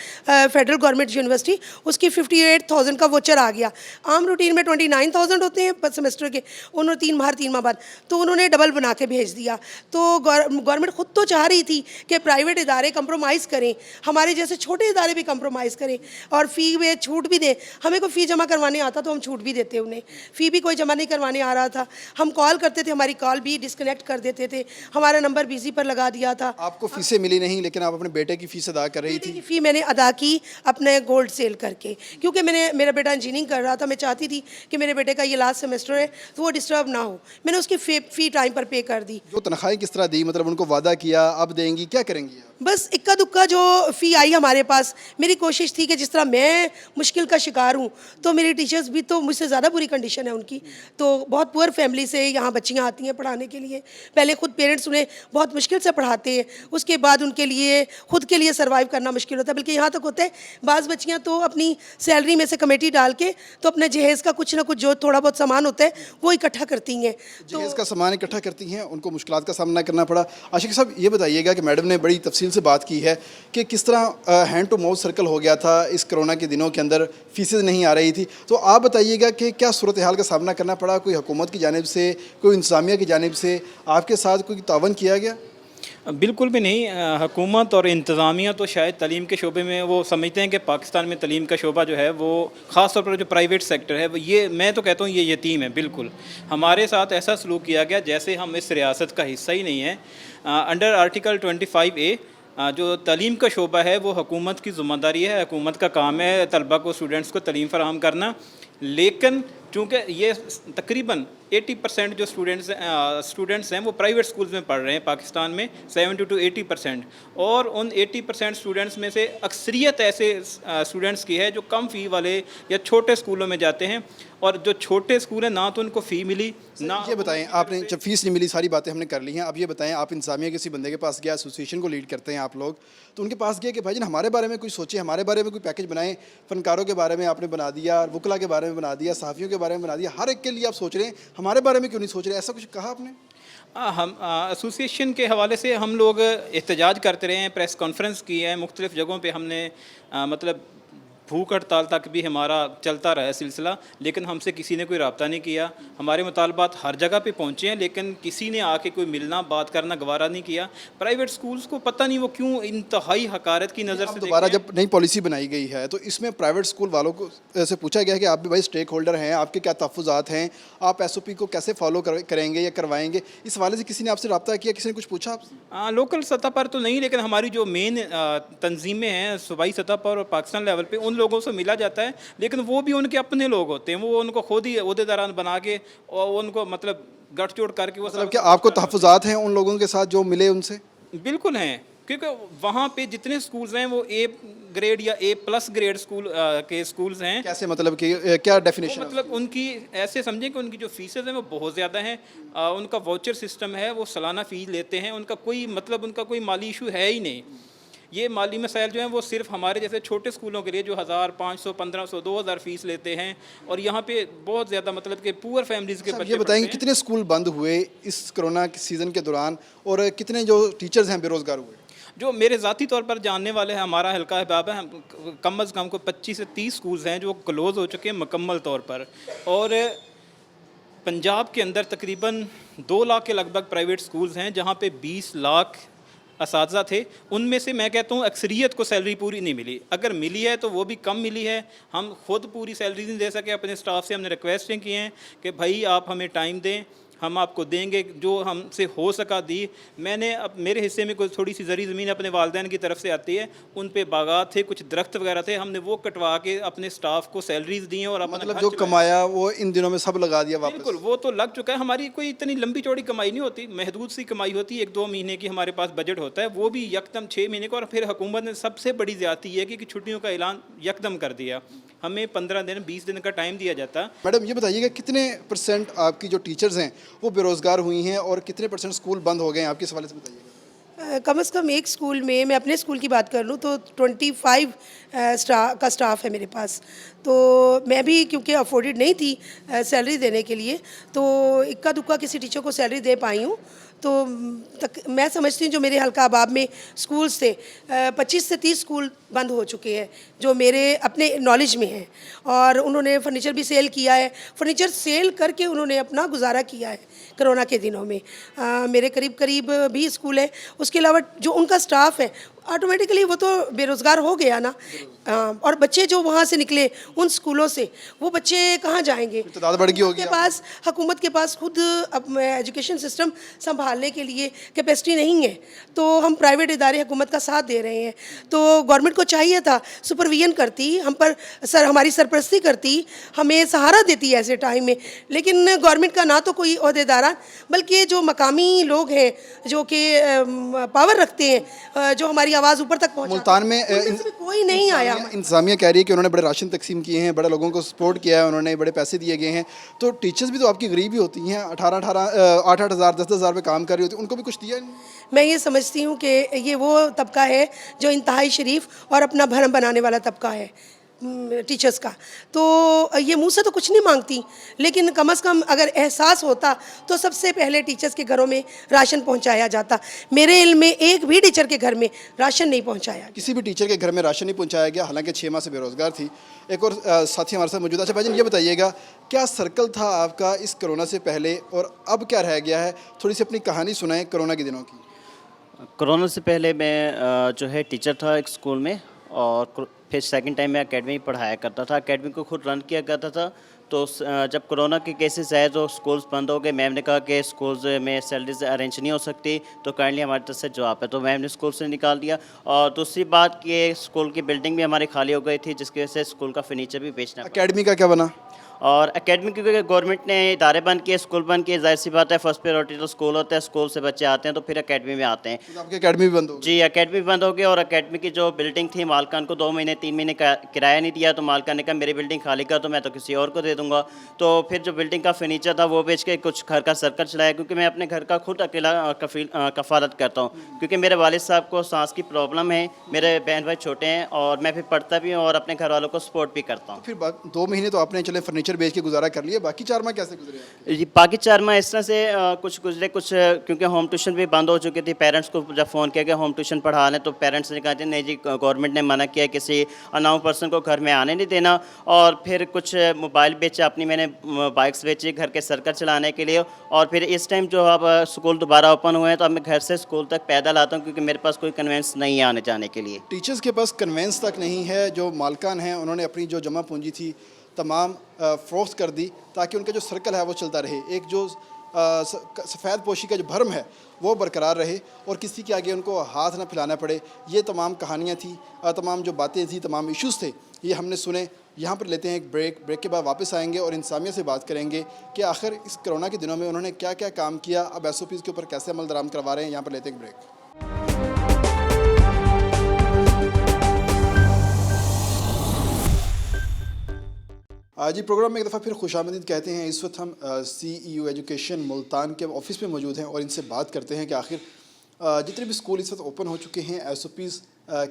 फेडरल गवर्नमेंट यूनिवर्सिटी, उसकी 58,000 का वोचर आ गया। आम रूटीन में 29,000 होते हैं पर सेमेस्टर के, उन्होंने 3 माह बाद तो उन्होंने डबल बना के भेज दिया। तो गवर्नमेंट खुद तो चाह रही थी कि प्राइवेट इदारे कंप्रोमाइज़ करें, हमारे जैसे छोटे इदारे भी कंप्रोमाइज़ करें और फ़ी में छूट भी दें। हमें कोई फ़ी जमा करवाने आता तो हम छूट भी देते उन्हें, फ़ी भी कोई जमा नहीं करवाने आ रहा था, हम कॉल करते थे, हमारी कॉल भी डिस्कनेक्ट कर देते थे, हमारा नंबर बिजी पर लगा दिया था। आपको फीसें मिली नहीं, लेकिन आप अपने बेटे की फीस अदा कर रही बेटे थी। की फ़ी मैंने अदा की अपने गोल्ड सेल करके, क्योंकि मेरा बेटा इंजीनियरिंग कर रहा था, मैं चाहती थी कि मेरे बेटे का ये लास्ट सेमेस्टर है तो वो डिस्टर्ब ना हो। मैंने उसकी फ़ी टाइम पर पे कर दी। जो तनख्वाहें किस तरह दी, मतलब उनको वादा किया अब देंगी, क्या करेंगी आप? बस इक्का दुक्का जो फ़ी आई हमारे पास, मेरी कोशिश थी कि जिस तरह मैं मुश्किल का शिकार हूँ तो मेरी टीचर्स भी, तो मुझसे ज़्यादा बुरी कंडीशन है उनकी, तो बहुत पुअर फैमिली से यहाँ बच्चियाँ आती हैं पढ़ाने के लिए। पहले खुद पेरेंट्स उन्हें बहुत मुश्किल से पढ़ाते हैं, उसके बाद उनके लिए खुद के लिए सर्वाइव करना मुश्किल होता है। बल्कि यहाँ तक होता है बाज़ बच्चियाँ तो अपनी सैलरी में से कमेटी डाल के तो अपने जहेज़ का कुछ ना कुछ जो थोड़ा बहुत सामान होता है वो इकट्ठा करती हैं। जहेज़ का सामान इकट्ठा करती हैं, उनको मुश्किलात का सामना करना पड़ा। आशिक साहब, ये बताइएगा कि मैडम ने बड़ी तफसील से बात की है कि किस तरह हैंड टू माउथ सर्कल हो गया था इस कोरोना के दिनों के अंदर, फीसें नहीं आ रही थी, तो आप बताइएगा कि क्या सूरत हाल का सामना करना पड़ा? कोई हुकूमत की जानिब से, कोई इंतज़ामिया की जानिब से आपके साथ कोई तावन किया गया? बिल्कुल भी नहीं। हुकूमत और इंतज़ामिया तो शायद तलीम के शोबे में वो समझते हैं कि पाकिस्तान में तलीम का शोबा जो है वो ख़ास तौर पर जो प्राइवेट सेक्टर है वो, ये मैं तो कहता हूँ ये यतीम है। बिल्कुल हमारे साथ ऐसा सलूक किया गया जैसे हम इस रियासत का हिस्सा ही नहीं है। अंडर आर्टिकल 25A जो तलीम का शोबा है वो हुकूमत की ज़िम्मेदारी है, हुकूमत का काम है तलबा को, स्टूडेंट्स को तलीम फराहम करना। लेकिन चूँकि ये तकरीबन 80% जो स्टूडेंट्स हैं वो प्राइवेट स्कूल्स में पढ़ रहे हैं पाकिस्तान में, 70 to 80%, और उन 80% स्टूडेंट्स में से अक्सरियत ऐसे स्टूडेंट्स की है जो कम फ़ी वाले या छोटे स्कूलों में जाते हैं, और जो छोटे स्कूल हैं ना तो उनको फ़ी मिली ना। ये बताएं, आपने जब फीस नहीं मिली, सारी बातें हमने कर ली हैं, अब ये बताएं, आप इंतज़ामिया किसी बंदे के पास गया, एसोसिएशन को लीड करते हैं आप लोग, तो उनके पास गए कि भाईजान हमारे बारे में कुछ सोचिए, हमारे बारे में कोई पैकेज बनाएं, फनकारों के बारे में आपने बना दिया, वकला के बारे में बना दिया, सहाफ़ियों के बारे में बना दिया, हर एक के लिए आप सोच रहे हैं, हमारे बारे में क्यों नहीं सोच रहे? ऐसा कुछ कहा आपने? हम एसोसिएशन के हवाले से हम लोग एहतजाज करते रहे हैं, प्रेस कॉन्फ्रेंस की है, मुख्तलिफ़ जगहों पे हमने मतलब भूख हड़ताल तक भी हमारा चलता रहा है सिलसिला, लेकिन हमसे किसी ने कोई रब्ता नहीं किया। हमारे मुतालबात हर जगह पे पहुँचे हैं लेकिन किसी ने आके कोई मिलना बात करना गवारा नहीं किया। प्राइवेट स्कूल्स को पता नहीं वो क्यों इंतहाई हकारत की नज़र से दोबारा जब नई पॉलिसी बनाई गई है तो इसमें प्राइवेट स्कूल वालों को से पूछा गया है कि आप भी भाई स्टेक होल्डर हैं, आपके क्या तहफ़्फ़ुज़ात हैं, आप SOP को कैसे फॉलो करेंगे या करवाएंगे, इस हवाले से किसी ने आपसे रब्ता किया, किसी ने कुछ पूछा आपसे? लोकल सतह पर तो नहीं, लेकिन हमारी जो मेन तंजीमें हैं सूबाई सतह पर और पाकिस्तान लेवल पे उन लोगों से मिला जाता है, लेकिन वो भी उनके अपने लोग होते हैं, वो उनको खुद ही ओहदेदारान बना के और उनको मतलब गठजोड़ करके, वो मतलब क्या आपको तहफ़्फ़ुज़ात हैं उन लोगों के साथ जो मिले उनसे? बिल्कुल हैं, क्योंकि वहाँ पे जितने स्कूल्स हैं वो A ग्रेड या A+ ग्रेड स्कूल के स्कूल्स हैं। कैसे, मतलब कि क्या डेफिनेशन? मतलब उनकी ऐसे समझें कि उनकी जो फीसेस हैं वो बहुत ज़्यादा हैं, उनका वाउचर सिस्टम है, वो सालाना फ़ीस लेते हैं, उनका कोई मतलब उनका कोई माली इशू है ही नहीं। ये माली मसाइल जो हैं वो सिर्फ हमारे जैसे छोटे स्कूलों के लिए जो 1000, 500, 1500, 2000 फ़ीस लेते हैं, और यहाँ पे बहुत ज़्यादा मतलब कि पुअर फैमिलीज़ के बच्चे। ये बताएंगे कितने स्कूल बंद हुए इस कोरोना सीज़न के दौरान और कितने जो टीचर्स हैं बेरोज़गार हुए? जो मेरे ज़ाती तौर पर जानने वाले हैं, हमारा हल्का अहबाब है, हम कम अज़ कम को 25 से 30 स्कूल्स हैं जो क्लोज़ हो चुके हैं मुकम्मल तौर पर, और पंजाब के अंदर तकरीबन 2 लाख के लगभग प्राइवेट स्कूल्स हैं जहाँ पे 20 लाख असातिज़ा थे। उनमें से मैं कहता हूँ अक्सरियत को सैलरी पूरी नहीं मिली, अगर मिली है तो वो भी कम मिली है। हम खुद पूरी सैलरी नहीं दे सके, अपने स्टाफ से हमने रिक्वेस्टें की हैं कि भाई आप हमें टाइम दें, हम आपको देंगे, जो हमसे हो सका दी। मैंने अब मेरे हिस्से में कोई थोड़ी सी ज़री ज़मीन अपने वालिदैन की तरफ से आती है, उन पे बागात थे, कुछ दरख्त वगैरह थे, हमने वो कटवा के अपने स्टाफ को सैलरीज दी हैं और मतलब जो कमाया वो इन दिनों में सब लगा दिया वापस? बिल्कुल, वो तो लग चुका है। हमारी कोई इतनी लंबी चौड़ी कमाई नहीं होती, महदूद सी कमाई होती है, 1-2 महीने की हमारे पास बजट होता है, वो भी यकदम 6 महीने का। और फिर हुकूमत ने सबसे बड़ी ज़्यादती है कि छुट्टियों का ऐलान यकदम कर दिया, हमें 15 दिन 20 दिन का टाइम दिया जाता। मैडम ये बताइएगा कितने % आपकी जो टीचर्स हैं वो बेरोज़गार हुई हैं और कितने % स्कूल बंद हो गए हैं आपके हवाले से बताइएगा? कम से कम एक स्कूल में, मैं अपने स्कूल की बात कर लूँ तो 25 का स्टाफ है मेरे पास। तो मैं भी क्योंकि अफोर्डेड नहीं थी सैलरी देने के लिए, तो इक्का दुक्का किसी टीचर को सैलरी दे पाई हूँ। तो मैं समझती हूँ जो मेरे हल्का अबाब में स्कूल्स थे, 25 से 30 स्कूल बंद हो चुके हैं जो मेरे अपने नॉलेज में हैं, और उन्होंने फर्नीचर भी सेल किया है। फर्नीचर सेल करके उन्होंने अपना गुजारा किया है कोरोना के दिनों में। मेरे करीब करीब 20 स्कूल हैं। उसके अलावा जो उनका स्टाफ है ऑटोमेटिकली वो तो बेरोज़गार हो गया ना। और बच्चे जो वहाँ से निकले उन स्कूलों से, वो बच्चे कहाँ जाएंगे? तो दादा बढ़ गई होगी। हुकूमत के पास खुद अब एजुकेशन सिस्टम संभालने के लिए कैपेसिटी नहीं है, तो हम प्राइवेट इदारे हुकूमत का साथ दे रहे हैं। तो गवर्नमेंट को चाहिए था सुपरविजन करती, हम पर हमारी सरपरस्ती करती, हमें सहारा देती ऐसे टाइम में। लेकिन गवर्नमेंट का ना तो कोई ओहदेदारा, बल्कि जो मकामी लोग हैं जो कि पावर रखते हैं, जो हमारी आवाज़ ऊपर तक पहुँचाते हैं, मुल्तान में उनमें से भी कोई नहीं आया। इंतजामिया कह रही है कि उन्होंने बड़े राशन तकसीम किए हैं, बड़े लोगों को सपोर्ट किया है, उन्होंने बड़े पैसे दिए गए हैं। तो टीचर्स भी तो आपकी गरीब ही होती हैं, 8-8 हज़ार 10-10 हज़ार पे काम कर रही होती है, उनको भी कुछ दिया नहीं? मैं ये समझती हूँ कि ये वो तबका है जो इंतहाई शरीफ और अपना भरम बनाने वाला तबका है टीचर्स का। तो ये मुंह से तो कुछ नहीं मांगती, लेकिन कम से कम अगर एहसास होता तो सबसे पहले टीचर्स के घरों में राशन पहुंचाया जाता। मेरे इल्म में एक भी टीचर के घर में राशन नहीं पहुंचाया। किसी भी टीचर के घर में राशन नहीं पहुंचाया गया, हालांकि 6 माह से बेरोज़गार थी। एक और साथी हमारे साथ मौजूद है। अच्छा भाईजान, ये बताइएगा क्या सर्कल था आपका इस कोरोना से पहले और अब क्या रह गया है? थोड़ी सी अपनी कहानी सुनाएं कोरोना के दिनों की। कोरोना से पहले मैं जो है टीचर था एक स्कूल में, और फिर सेकंड टाइम मैं एकेडमी पढ़ाया करता था। एकेडमी को खुद रन किया करता था। तो जब कोरोना के केसेस आए तो स्कूल्स बंद हो गए। मैम ने कहा कि स्कूल्स में सैलरीज अरेंज नहीं हो सकती, तो काइंडली हमारी तरफ से जवाब है, तो मैम ने स्कूल से निकाल दिया। और दूसरी बात कि स्कूल की बिल्डिंग भी हमारी खाली हो गई थी, जिसकी वजह से स्कूल का फर्नीचर भी बेचना पड़ा। एकेडमी का क्या बना? और एकेडमी क्योंकि गवर्नमेंट ने इदारे बंद किए, स्कूल बंद किए, जाहिर सी बात है फर्स्ट प्रायोरिटी तो स्कूल होता है, स्कूल से बच्चे आते हैं तो फिर एकेडमी में आते हैं। तो आपकी एकेडमी भी बंद हो गई? जी, एकेडमी बंद हो गई। और एकेडमी की जो बिल्डिंग थी, मालकान को 2 महीने 3 महीने का किराया नहीं दिया, तो मालकान ने कहा मेरी बिल्डिंग खाली कर, तो मैं तो किसी और को दे दूंगा। तो फिर जो बिल्डिंग का फर्नीचर था वो बेच के कुछ घर का सर्कल चलाया, क्योंकि मैं अपने घर का खुद अकेला कफालत करता हूँ, क्योंकि मेरे वालिद साहब को सांस की प्रॉब्लम है, मेरे बहन भाई छोटे हैं, और मैं फिर पढ़ता भी हूँ और अपने घर वालों को सपोर्ट भी करता हूँ। फिर 2 महीने तो आपने चले फर्नीचर बेच के गुजारा कर लिया, बाकी 4 माह कैसे गुजरे? जी, बाकी 4 माह इस तरह से कुछ गुजरे, कुछ क्योंकि होम ट्यूशन भी बंद हो चुकी थी। पेरेंट्स को जब फ़ोन किया कि होम ट्यूशन पढ़ा लें, तो पेरेंट्स ने कहा कि नहीं जी, गवर्नमेंट ने मना किया किसी अननोन पर्सन को घर में आने नहीं देना। और फिर कुछ मोबाइल बेचे, अपनी मैंने बाइक्स बेची घर के सर्कल चलाने के लिए। और फिर इस टाइम जो अब स्कूल दोबारा ओपन हुए हैं, तो अब मैं घर से स्कूल तक पैदल आता हूँ, क्योंकि मेरे पास कोई कन्वेंस नहीं है आने जाने के लिए। टीचर्स के पास कन्वेंस तक नहीं है। जो मालकान हैं उन्होंने अपनी जो जमा पूंजी थी तमाम फ़रोख्त कर दी ताकि उनका जो सर्कल है वो चलता रहे, एक जो सफ़ेद पोशी का जो भरम है वो बरकरार रहे और किसी के आगे उनको हाथ ना फैलाना पड़े। ये तमाम कहानियाँ थी, तमाम जो बातें थी, तमाम इश्यूज़ थे, ये हमने सुने। यहाँ पर लेते हैं एक ब्रेक के बाद वापस आएंगे और इंसामिया से बात करेंगे कि आखिर इस कोरोना के दिनों में उन्होंने क्या क्या काम किया, अब SOPs के ऊपर कैसे अमल दरामद करवा रहे हैं। यहाँ पर लेते हैं एक ब्रेक। आज ही प्रोग्राम में एक दफ़ा फिर खुशामदीद कहते हैं। इस वक्त हम CEU एजुकेशन मुल्तान के ऑफिस में मौजूद हैं और इनसे बात करते हैं कि आखिर जितने भी स्कूल इस वक्त ओपन हो चुके हैं, SOPs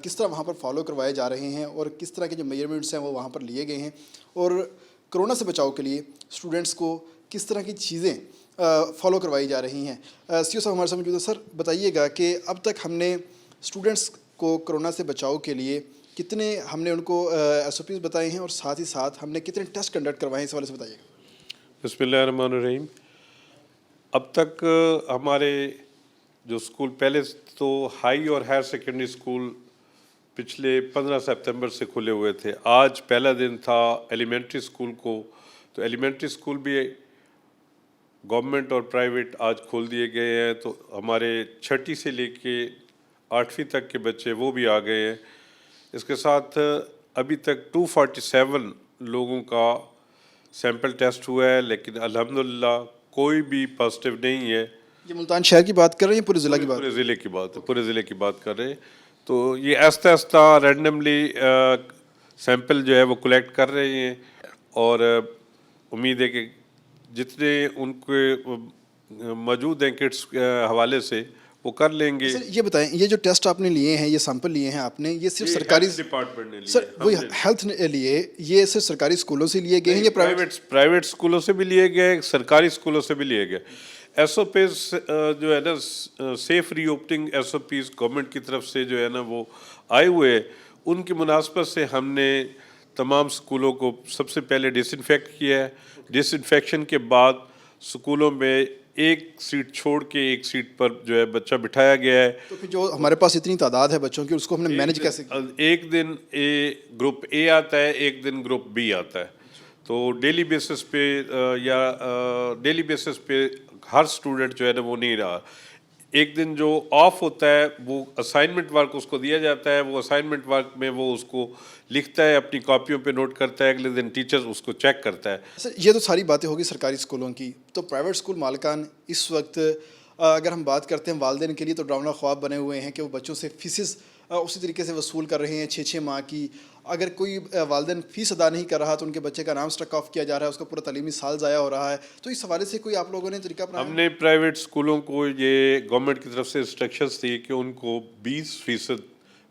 किस तरह वहाँ पर फॉलो करवाए जा रहे हैं और किस तरह के जो मेजरमेंट्स हैं वो वहाँ पर लिए गए हैं, और कोरोना से बचाव के लिए स्टूडेंट्स को किस तरह की चीज़ें फॉलो करवाई जा रही हैं। CEO साहब हमारे साथ मौजूद है। सर, बताइएगा कि अब तक हमने स्टूडेंट्स को कोरोना से बचाव के लिए कितने हमने उनको SOPs बताए हैं और साथ ही साथ हमने कितने टेस्ट कंडक्ट करवाए हैं, इस वाले से बताइएगा। बिस्मिल्लाहिर्रहमानिर्रहीम। अब तक हमारे जो स्कूल, पहले तो हाई और हायर सेकेंडरी स्कूल पिछले 15 सितंबर से खुले हुए थे। आज पहला दिन था एलिमेंट्री स्कूल को, तो एलिमेंट्री स्कूल भी गवर्नमेंट और प्राइवेट आज खोल दिए गए हैं। तो हमारे 6ठी से लेके 8वीं तक के बच्चे वो भी आ गए हैं। इसके साथ अभी तक 247 लोगों का सैंपल टेस्ट हुआ है, लेकिन अल्हम्दुलिल्लाह कोई भी पॉजिटिव नहीं है। ये मुल्तान शहर की बात कर रहे हैं, पूरे ज़िला की बात? पूरे ज़िले की बात, पूरे ज़िले की बात कर रहे हैं। तो ये आहिस्ता आहिस्ता रैंडमली सैंपल जो है वो कलेक्ट कर रहे हैं, और उम्मीद है कि जितने उनके मौजूद हैं किट्स के हवाले से वो कर लेंगे। सर ये बताएं, ये जो टेस्ट आपने लिए हैं, ये सैंपल लिए हैं आपने, ये सिर्फ सरकारी डिपार्टमेंट ने लिए। सर वही हेल्थ ने लिए, ये सिर्फ सरकारी स्कूलों से लिए गए हैं या प्राइवेट स्कूलों से भी लिए गए, सरकारी स्कूलों से भी लिए गए। एसओपीज जो है ना, सेफ रीओपनिंग एसओपीज गवर्नमेंट की तरफ से जो है ना वो आए हुए हैं, उनकी मुनासबत से हमने तमाम स्कूलों को सबसे पहले डिसइंफेक्ट किया है। डिसइंफेक्शन के बाद स्कूलों में एक सीट छोड़ के एक सीट पर जो है बच्चा बिठाया गया है। तो फिर जो हमारे पास इतनी तादाद है बच्चों की, उसको हमने मैनेज कैसे किया? एक दिन ग्रुप ए आता है, एक दिन ग्रुप बी आता है। तो डेली बेसिस पे डेली बेसिस पे हर स्टूडेंट जो है ना वो नहीं रहा। एक दिन जो ऑफ होता है वो असाइनमेंट वर्क उसको दिया जाता है, वो असाइनमेंट वर्क में वो उसको लिखता है, अपनी कॉपियों पे नोट करता है, अगले दिन टीचर उसको चेक करता है। सर ये तो सारी बातें होगी सरकारी स्कूलों की, तो प्राइवेट स्कूल मालिकान इस वक्त अगर हम बात करते हैं वालिदैन के लिए तो डरावना ख्वाब बने हुए हैं कि वो बच्चों से फीसेस उसी तरीके से वसूल कर रहे हैं 6-6 माह की। अगर कोई वालिदैन फ़ीस अदा नहीं कर रहा तो उनके बच्चे का नाम स्ट्रक ऑफ किया जा रहा है, उसका पूरा तालीमी साल ज़ाया हो रहा है। तो इस हवाले से कोई आप लोगों ने तरीका अपनाया? हमने प्राइवेट स्कूलों को ये गवर्नमेंट की तरफ से इंस्ट्रक्शंस दी कि उनको 20%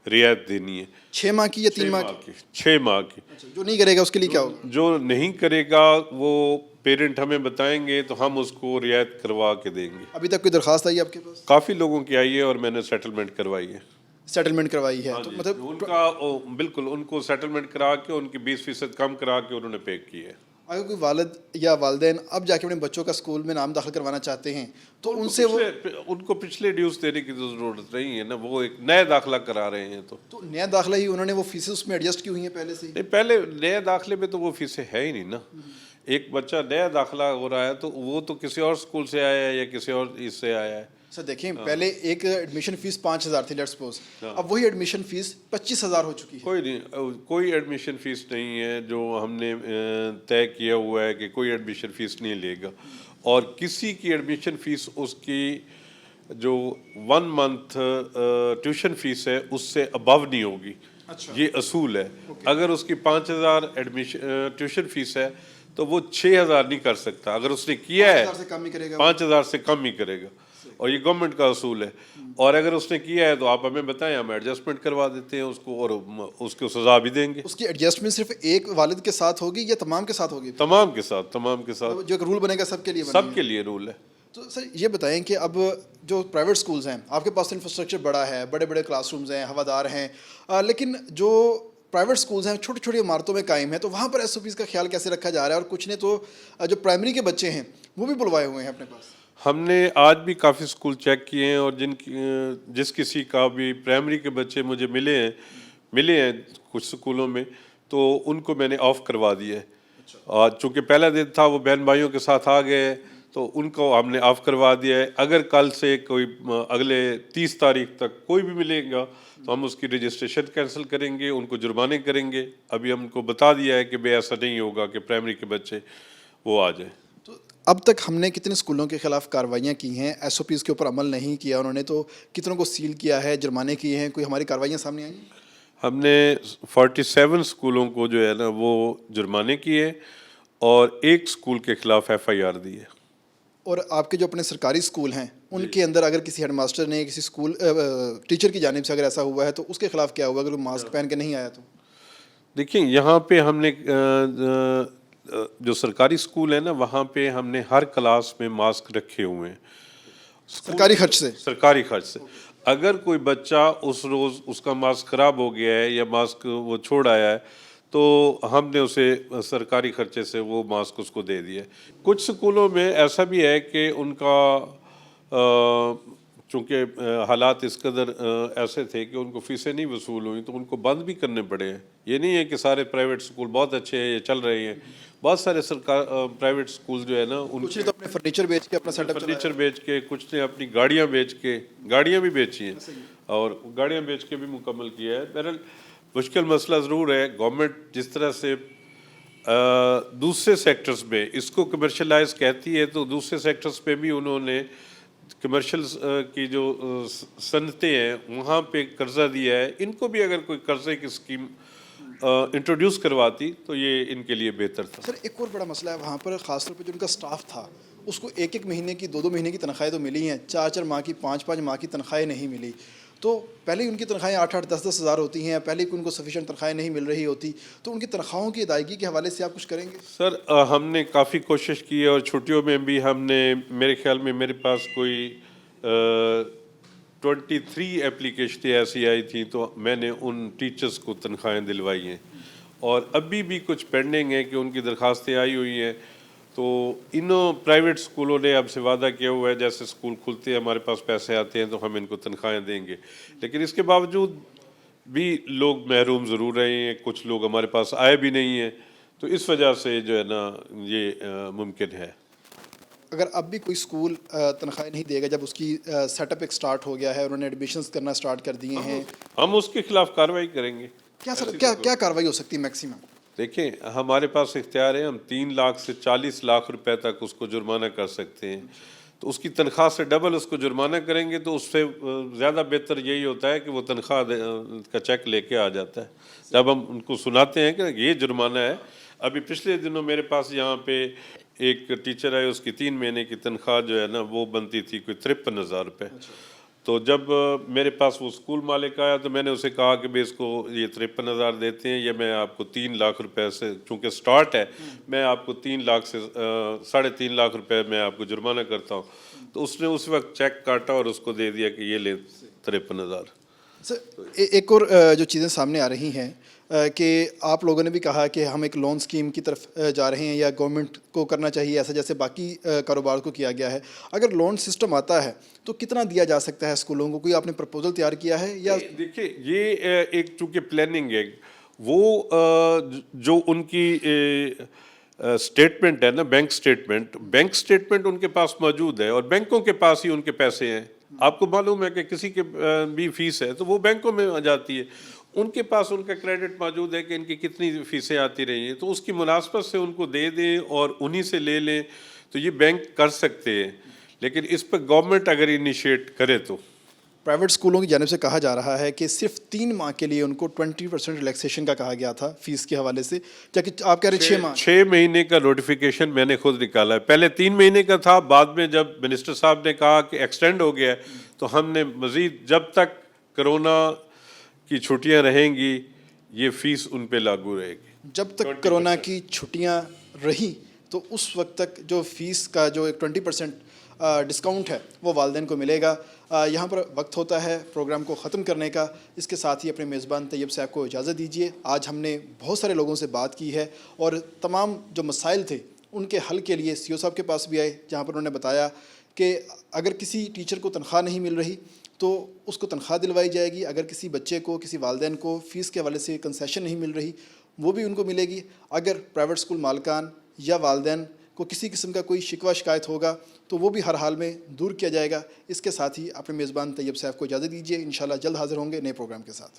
रियायत देनी है। 6 माह की या 3 माह की? 6 माह की। जो नहीं करेगा उसके लिए क्या होगा? जो नहीं करेगा वो पेरेंट हमें बताएंगे तो हम उसको रियायत करवा के देंगे। अभी तक कोई दरख्वास्त आई है आपके पास? काफ़ी लोगों की आई है और मैंने सेटलमेंट करवाई है। सेटलमेंट करवाई है? तो मतलब उनका बिल्कुल उनको सेटलमेंट करा के उनकी 20% कम करा के उन्होंने पे की है। अगर कोई वालिद या वालिदैन अब जाके अपने बच्चों का स्कूल में नाम दाखिल करवाना चाहते हैं तो उनसे उनको पिछले ड्यूज देने की तो ज़रूरत नहीं है ना, वो एक नया दाखिला करा रहे हैं। तो नया दाखिला ही उन्होंने वो फीसें उसमें एडजस्ट की हुई हैं पहले से ही? नहीं, पहले नए दाखिले में तो वो फीसें है ही नहीं ना। एक बच्चा नया दाखिला हो रहा है तो वो तो किसी और स्कूल से आया है या किसी और इससे आया है। सर देखिए, पहले एक एडमिशन फीस 5,000 थी, लेट्स सपोज, अब वही एडमिशन फीस 25,000 हो चुकी है। कोई नहीं, कोई एडमिशन फीस नहीं है जो हमने तय किया हुआ है कि कोई एडमिशन फीस नहीं लेगा, और किसी की एडमिशन फीस उसकी जो 1 मंथ ट्यूशन फीस है उससे अबव नहीं होगी। अच्छा। ये असूल है। अगर उसकी 5,000 एडमिशन ट्यूशन फीस है तो वो 6,000 नहीं कर सकता। अगर उसने किया है 5,000 से कम ही करेगा, और ये गवर्नमेंट का असूल है। और अगर उसने किया है तो आप हमें बताएं, हम एडजस्टमेंट करवा देते हैं उसको और उसको सज़ा भी देंगे। उसकी एडजस्टमेंट सिर्फ एक वालिद के साथ होगी या तमाम के साथ होगी? तमाम के साथ, तमाम के साथ। तो जो एक रूल बनेगा सबके लिए? सबके लिए रूल है। तो सर ये बताएं कि अब जो प्राइवेट स्कूल्स हैं, आपके पास तो इंफ्रास्ट्रक्चर बड़ा है, बड़े बड़े क्लासरूम्स हैं, हवादार हैं, लेकिन जो प्राइवेट स्कूल्स हैं छोटी छोटी इमारतों में कायम है, तो वहाँ पर एसओपीज़ का ख्याल कैसे रखा जा रहा है? और कुछ ने तो जो प्राइमरी के बच्चे हैं वो भी बुलवाए हुए हैं अपने पास। हमने आज भी काफ़ी स्कूल चेक किए हैं और जिस किसी का भी प्राइमरी के बच्चे मुझे मिले हैं कुछ स्कूलों में, तो उनको मैंने ऑफ करवा दिया है। और चूँकि पहला दिन था, वो बहन भाइयों के साथ आ गए तो उनको हमने ऑफ करवा दिया है। अगर कल से कोई अगले 30 तारीख तक कोई भी मिलेगा तो हम उसकी रजिस्ट्रेशन कैंसिल करेंगे, उनको जुर्माने करेंगे। अभी हमको बता दिया है कि भाई ऐसा नहीं होगा कि प्राइमरी के बच्चे वो आ जाए। तो अब तक हमने कितने स्कूलों के खिलाफ कार्रवाइयाँ की हैं? एसओपीज़ के ऊपर अमल नहीं किया उन्होंने तो कितनों को सील किया है, जुर्माने किए हैं? कोई हमारी कार्रवाइयाँ सामने आई? हमने 47 स्कूलों को जो है ना वो जुर्माने किए और एक स्कूल के खिलाफ FIR दी है। और आपके जो अपने सरकारी स्कूल हैं उनके अंदर अगर किसी हेडमास्टर ने, किसी स्कूल टीचर की जानिब से अगर ऐसा हुआ है तो उसके खिलाफ क्या हुआ अगर वो मास्क पहन के नहीं आया तो? देखिए, यहाँ पे हमने जो सरकारी स्कूल है ना वहाँ पे हमने हर क्लास में मास्क रखे हुए हैं सरकारी खर्च से। सरकारी खर्च से। अगर कोई बच्चा उस रोज़ उसका मास्क ख़राब हो गया है या मास्क वो छोड़ आया है तो हमने उसे सरकारी खर्चे से वो मास्क उसको दे दिया। कुछ स्कूलों में ऐसा भी है कि उनका चूँकि हालात इस कदर ऐसे थे कि उनको फ़ीसें नहीं वसूल हुई तो उनको बंद भी करने पड़े हैं। ये नहीं है कि सारे प्राइवेट स्कूल बहुत अच्छे हैं, ये चल रहे हैं। बहुत सारे सरकार प्राइवेट स्कूल जो है ना कुछ ने तो अपने फर्नीचर बेच के अपना सेटअप फर्नीचर बेच के, कुछ ने अपनी गाड़ियाँ बेच के, गाड़ियाँ भी बेची हैं और गाड़ियाँ बेच के भी मुकम्मल किया है। बहरहाल मुश्किल मसला ज़रूर है। गवर्नमेंट जिस तरह से दूसरे सेक्टर्स में इसको कमर्शलाइज कहती है तो दूसरे सेक्टर्स पे भी उन्होंने कमर्शियल की जो सनतें हैं वहाँ पे कर्जा दिया है। इनको भी अगर कोई कर्जे की स्कीम इंट्रोड्यूस करवाती तो ये इनके लिए बेहतर था। सर एक और बड़ा मसला है वहाँ पर, ख़ासतौर पर जो उनका स्टाफ था उसको 1-1 महीने की 2-2 महीने की तनख्वाहें तो मिली हैं, 4-4 माह की 5-5 माह की तनख्वाहें नहीं मिली। तो पहले ही उनकी तनख्वाहें 8-8 10-10 हज़ार होती हैं, पहले ही उनको सफिशेंट तनख्वाहें नहीं मिल रही होती, तो उनकी तनख्वाहों की अदायगी के हवाले से आप कुछ करेंगे? सर हमने काफ़ी कोशिश की है और छुट्टियों में भी हमने, मेरे ख्याल में मेरे पास कोई 23 एप्लीकेशनें ऐसी आई थी, तो मैंने उन टीचर्स को तनख्वाहें दिलवाई हैं और अभी भी कुछ पेंडिंग है कि उनकी दरखास्तें आई हुई हैं। तो इन प्राइवेट स्कूलों ने अब से वादा किया हुआ है, जैसे स्कूल खुलते हैं हमारे पास पैसे आते हैं तो हम इनको तनख्वाहें देंगे, लेकिन इसके बावजूद भी लोग महरूम ज़रूर रहे हैं, कुछ लोग हमारे पास आए भी नहीं हैं, तो इस वजह से जो है ना ये मुमकिन है। अगर अब भी कोई स्कूल तनख्वाहें नहीं देगा, जब उसकी सेटअप एक स्टार्ट हो गया है, उन्होंने एडमिशन्स करना स्टार्ट कर दिए हैं, हम उसके खिलाफ कार्रवाई करेंगे। क्या सर, क्या कार्रवाई हो सकती है मैक्सिमम? देखिए हमारे पास इख्तियार है, हम 3 लाख से 40 लाख रुपए तक उसको जुर्माना कर सकते हैं, तो उसकी तनख्वाह से डबल उसको जुर्माना करेंगे तो उससे ज़्यादा बेहतर यही होता है कि वो तनख्वाह का चेक लेके आ जाता है। जब हम उनको सुनाते हैं कि ये जुर्माना है, अभी पिछले दिनों मेरे पास यहाँ पे एक टीचर है, उसकी 3 महीने की तनख्वाह जो है ना वो बनती थी कोई 53,000 रुपये। तो जब मेरे पास वो स्कूल मालिक आया तो मैंने उसे कहा कि भाई इसको ये 53,000 देते हैं, ये मैं आपको 3 लाख रुपए से, चूँकि स्टार्ट है, मैं आपको 3 लाख से 3.5 लाख रुपए मैं आपको जुर्माना करता हूँ। तो उसने उस वक्त चेक काटा और उसको दे दिया कि ये ले 53,000। सर एक और जो चीज़ें सामने आ रही हैं कि आप लोगों ने भी कहा कि हम एक लोन स्कीम की तरफ जा रहे हैं या गवर्नमेंट को करना चाहिए ऐसा जैसे बाकी कारोबार को किया गया है। अगर लोन सिस्टम आता है तो कितना दिया जा सकता है स्कूलों को? कोई आपने प्रपोजल तैयार किया है या? देखिए ये एक चूँकि प्लानिंग है, वो जो उनकी स्टेटमेंट है ना, बैंक स्टेटमेंट उनके पास मौजूद है और बैंकों के पास ही उनके पैसे हैं। आपको मालूम है कि किसी के भी फीस है तो वो बैंकों में आ जाती है, उनके पास उनका क्रेडिट मौजूद है कि इनकी कितनी फ़ीसें आती रही हैं, तो उसकी मुनासबत से उनको दे दें और उन्हीं से ले लें, तो ये बैंक कर सकते हैं। लेकिन इस पर गवर्नमेंट अगर इनिशिएट करे तो। प्राइवेट स्कूलों की जानिब से कहा जा रहा है कि सिर्फ 3 माह के लिए उनको 20% रिलैक्सेशन का कहा गया था फीस के हवाले से, जबकि आप कह रहे 6 माह। 6 महीने का नोटिफिकेशन मैंने खुद निकाला है, पहले 3 महीने का था, बाद में जब मिनिस्टर साहब ने कहा कि एक्सटेंड हो गया तो हमने मज़ीद, जब तक कोरोना की छुट्टियां रहेंगी ये फ़ीस उन पे लागू रहेगी। जब तक कोरोना की छुट्टियां रही तो उस वक्त तक जो फ़ीस का जो एक 20% डिस्काउंट है वो वालिदैन को मिलेगा। यहाँ पर वक्त होता है प्रोग्राम को ख़त्म करने का। इसके साथ ही अपने मेज़बान तैयब साहब को इजाज़त दीजिए। आज हमने बहुत सारे लोगों से बात की है और तमाम जो मसाइल थे उनके हल के लिए सीओ साहब के पास भी आए, जहाँ पर उन्होंने बताया कि अगर किसी टीचर को तनख्वाह नहीं मिल रही तो उसको तनख्वाह दिलवाई जाएगी, अगर किसी बच्चे को, किसी वालिदैन को फ़ीस के हवाले से कंसेशन नहीं मिल रही वो भी उनको मिलेगी। अगर प्राइवेट स्कूल मालकान या वालिदैन को किसी किस्म का कोई शिकवा शिकायत होगा तो वो भी हर हाल में दूर किया जाएगा। इसके साथ ही अपने मेज़बान तैयब साहब को इजाज़त दीजिए। इंशाल्लाह जल्द हाज़िर होंगे नए प्रोग्राम के साथ।